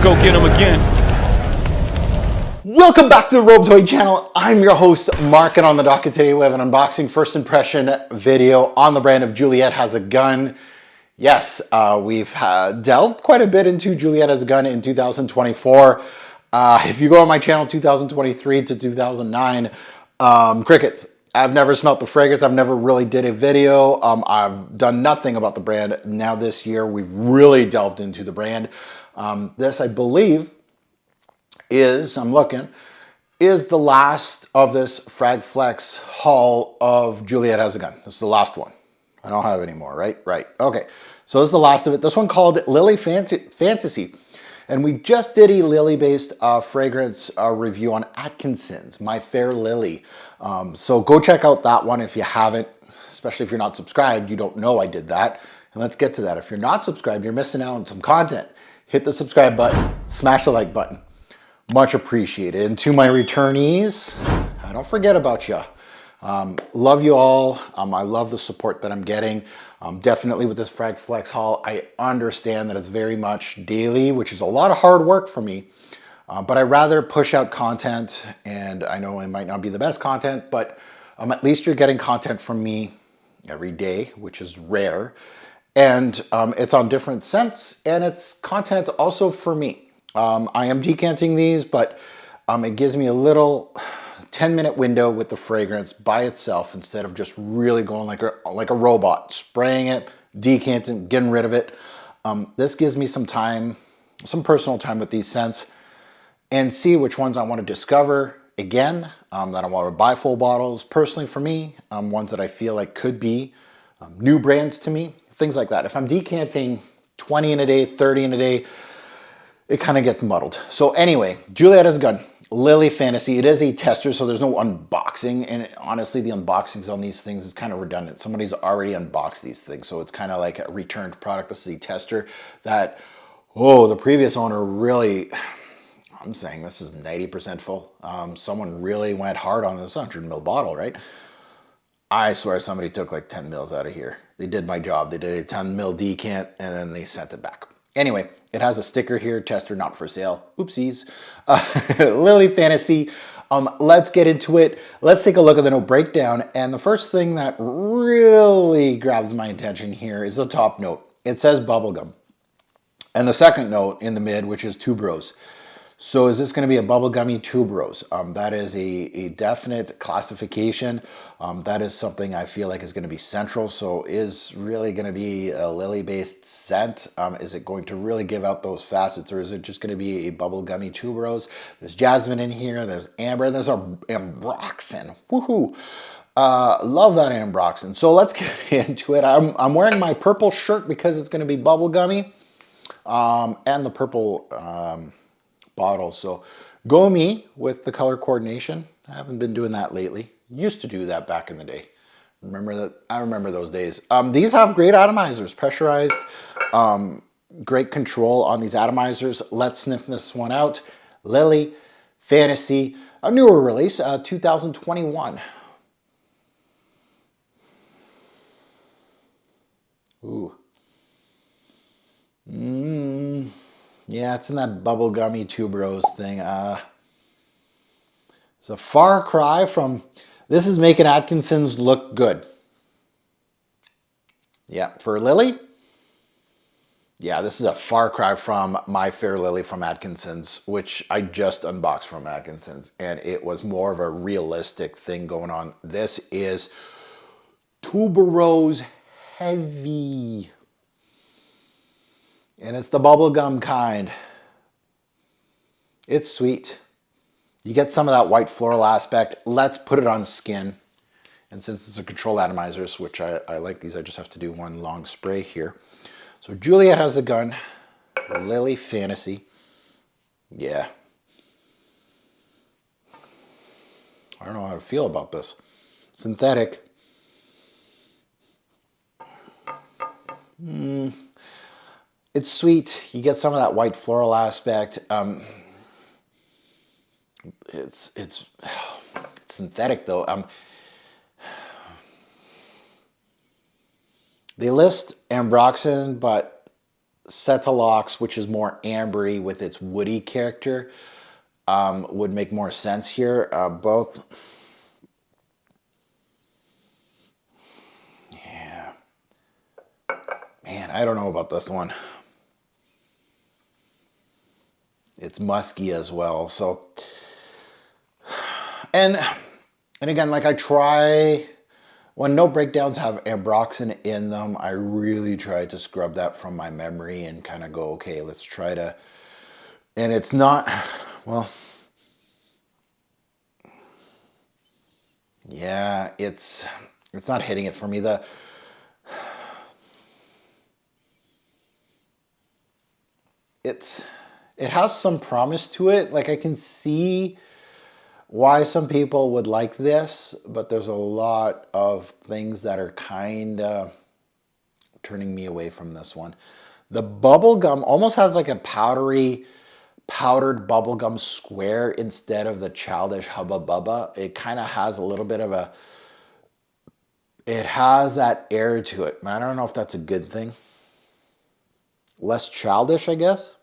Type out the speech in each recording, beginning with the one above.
go get them again. Welcome back to the Robe Toy channel. I'm your host, Mark, and on the docket today we have an unboxing first impression video on the brand of Juliette Has a Gun. Yes, we've delved quite a bit into Juliette Has a Gun in 2024. If you go on my channel 2023 to 2009, crickets. I've never smelt the fragrance. I've never really did a video. I've done nothing about the brand. Now this year, we've really delved into the brand. This, I believe, is, I'm looking, is the last of this Fragflex haul of Juliette Has a Gun. This is the last one. I don't have any more, right? Right. Okay. So this is the last of it. This one called Lili Fantasy. And we just did a Lili-based fragrance review on Atkinson's, My Fair Lili. So go check out that one if you haven't, especially if you're not subscribed. You don't know I did that. And let's get to that. If you're not subscribed, you're missing out on some content. Hit the subscribe button, smash the like button. Much appreciated. And to my returnees, I don't forget about you. Love you all. I love the support that I'm getting. Definitely with this Fragflex haul, I understand that it's very much daily, which is a lot of hard work for me. But I rather push out content, and I know it might not be the best content, but at least you're getting content from me every day, which is rare. And it's on different scents, and it's content also for me. I am decanting these, but it gives me a little 10-minute window with the fragrance by itself instead of just really going like a robot, spraying it, decanting, getting rid of it. This gives me some time, some personal time with these scents, and see which ones I want to discover again, that I want to buy full bottles. Personally for me, ones that I feel like could be new brands to me, things like that. If I'm decanting 20 in a day, 30 in a day, it kind of gets muddled. So anyway, Juliette Has a Gun. Lili Fantasy. It is a tester, so there's no unboxing, and honestly the unboxings on these things is kind of redundant. Somebody's already unboxed these things, so it's kind of like a returned product. This is a tester that, oh, the previous owner really, I'm saying this is 90% full. Someone really went hard on this 100 ml bottle, right? I swear somebody took like 10 mils out of here. They did my job. They did a 10 ml decant and then they sent it back. Anyway, it has a sticker here, tester not for sale. Oopsies. Lili Fantasy. Let's get into it. Let's take a look at the note breakdown. And the first thing that really grabs my attention here is the top note. It says bubblegum. And the second note in the mid, which is tuberose. So is this going to be a bubblegummy tuberose? That is a definite classification. That is something I feel like is going to be central. So is really going to be a Lili-based scent? Is it going to really give out those facets, or is it just going to be a bubblegummy tuberose? There's jasmine in here. There's amber. And there's a AMBROXAN. Woohoo! Love that AMBROXAN. So let's get into it. I'm wearing my purple shirt because it's going to be bubblegummy, and the purple bottle. So go me with the color coordination. I haven't been doing that lately. Used to do that back in the day. Remember that? I remember those days. These have great atomizers, pressurized, great control on these atomizers. Let's sniff this one out. Lili Fantasy, a newer release, 2021. Ooh. Yeah, it's in that bubblegummy tuberose thing. It's a far cry from, this is making Atkinson's look good. Yeah, for Lili, yeah, this is a far cry from My Fair Lili from Atkinson's, which I just unboxed from Atkinson's, and it was more of a realistic thing going on. This is tuberose heavy. And it's the bubblegum kind. It's sweet. You get some of that white floral aspect. Let's put it on skin. And since it's a control atomizers, which I like these, I just have to do one long spray here. So Juliette Has a Gun. Lili Fantasy. Yeah. I don't know how to feel about this. Synthetic. It's sweet. You get some of that white floral aspect. It's synthetic though. They list AMBROXAN, but Setalox, which is more ambery with its woody character, would make more sense here. Both. Yeah. Man, I don't know about this one. It's musky as well. So, and again, like I try, when no breakdowns have AMBROXAN in them, I really try to scrub that from my memory and kind of go, okay, let's try to, and it's not, well, yeah, it's not hitting it for me. It has some promise to it. Like I can see why some people would like this, but there's a lot of things that are kind of turning me away from this one. The bubblegum almost has like a powdered bubblegum square instead of the childish Hubba Bubba. It kind of has a little bit of it has that air to it. I don't know if that's a good thing. Less childish, I guess.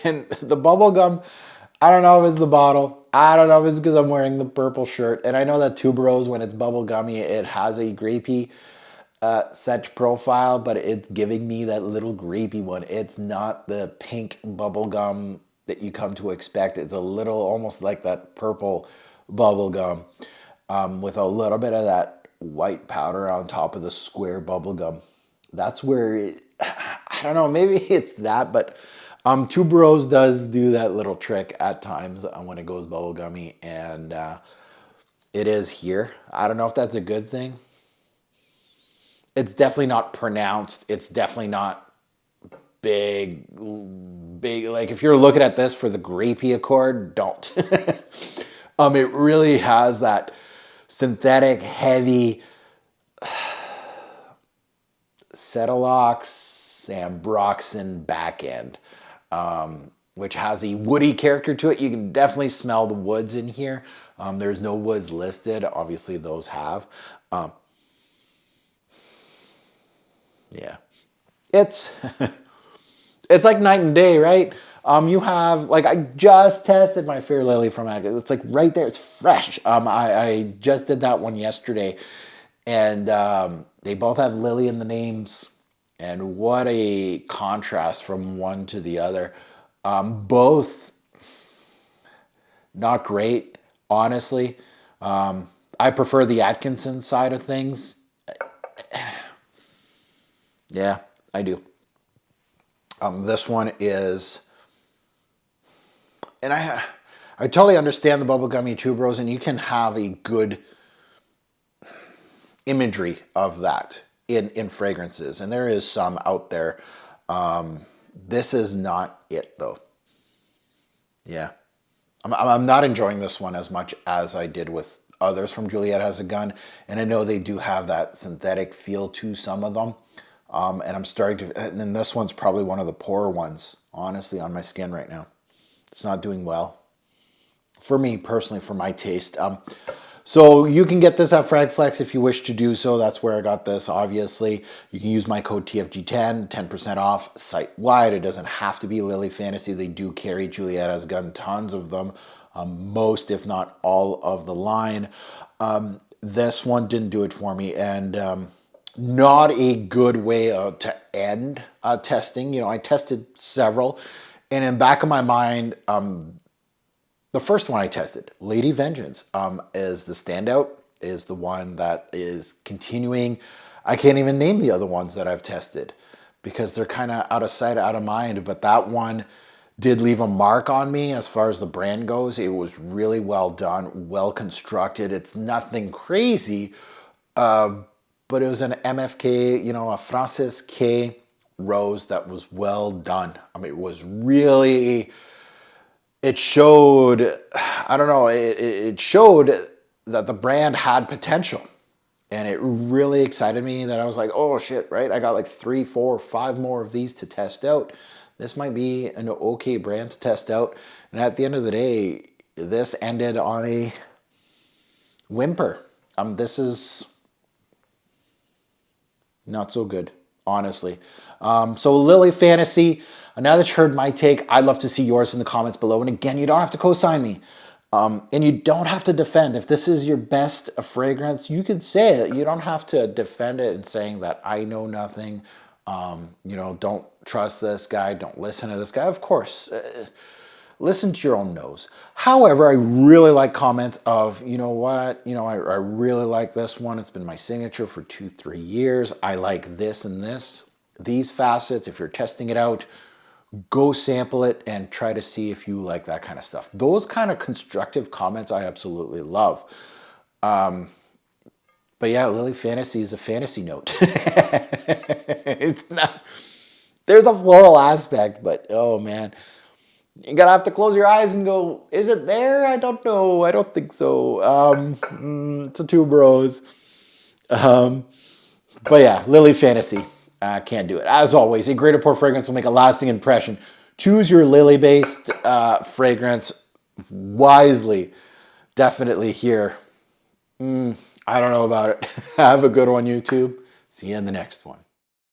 And the bubble gum, I don't know if it's the bottle. I don't know if it's because I'm wearing the purple shirt. And I know that TUBEROSE, when it's bubble gummy, it has a grapey scent profile, but it's giving me that little grapey one. It's not the pink bubble gum that you come to expect. It's a little almost like that purple bubble gum with a little bit of that white powder on top of the square bubble gum. That's where I don't know, maybe it's that, but TUBEROSE does do that little trick at times when it goes bubblegummy, and it is here. I don't know if that's a good thing. It's definitely not pronounced. It's definitely not big. Like if you're looking at this for the grapey accord, don't. It really has that synthetic, heavy Setalox AMBROXAN back end, which has a woody character to it. You can definitely smell the woods in here. There's no woods listed. Obviously, those have. Yeah, it's it's like night and day, right? You have like I just tested my Fair Lily from Agate. It's like right there. It's fresh. I just did that one yesterday, and they both have Lily in the names. And what a contrast from one to the other. Both not great, honestly. I prefer the Atkinson side of things. Yeah, I do. This one is, and I totally understand the bubblegummy TUBEROSE, and you can have a good imagery of that in fragrances, and there is some out there. This is not it though. Yeah, I'm not enjoying this one as much as I did with others from Juliette Has a Gun, and I know they do have that synthetic feel to some of them. And I'm starting to, and then this one's probably one of the poorer ones, honestly, on my skin right now. It's not doing well for me personally, for my taste. So you can get this at Fragflex if you wish to do so. That's where I got this, obviously. You can use my code TFG10, 10% off site-wide. It doesn't have to be Lily Fantasy. They do carry Juliette Has a Gun, tons of them. Most, if not all of the line. This one didn't do it for me, and not a good way to end testing. You know, I tested several, and in the back of my mind, the first one I tested, Lady Vengeance, is the standout, is the one that is continuing. I can't even name the other ones that I've tested because they're kind of out of sight, out of mind, but that one did leave a mark on me as far as the brand goes. It was really well done, well constructed. It's nothing crazy, but it was an MFK, you know, a Francis K rose that was well done. I mean, it was really, it showed, I don't know, it showed that the brand had potential. And it really excited me that I was like, oh shit, right? I got like 3, 4, 5 more of these to test out. This might be an okay brand to test out. And at the end of the day, this ended on a whimper. This is not so good honestly. So Lili Fantasy, now that you heard my take, I'd love to see yours in the comments below. And again, you don't have to co-sign me. And you don't have to defend. If this is your best fragrance, you can say it. You don't have to defend it and saying that I know nothing. You know, don't trust this guy. Don't listen to this guy. Of course, listen to your own nose. However, I really like comments of, you know what, you know, I really like this one. It's been my signature for 2-3 years. I like this and this, these facets. If you're testing it out, go sample it and try to see if you like that kind of stuff. Those kind of constructive comments I absolutely love. But yeah, Lili Fantasy is a fantasy note. It's not, there's a floral aspect, but oh man, you're gonna have to close your eyes and go, is it there? I don't know. I don't think so. It's a tuberose. But yeah, Lili Fantasy. Can't do it. As always, a great pour fragrance will make a lasting impression. Choose your Lili-based fragrance wisely. Definitely here. I don't know about it. Have a good one, YouTube. See you in the next one.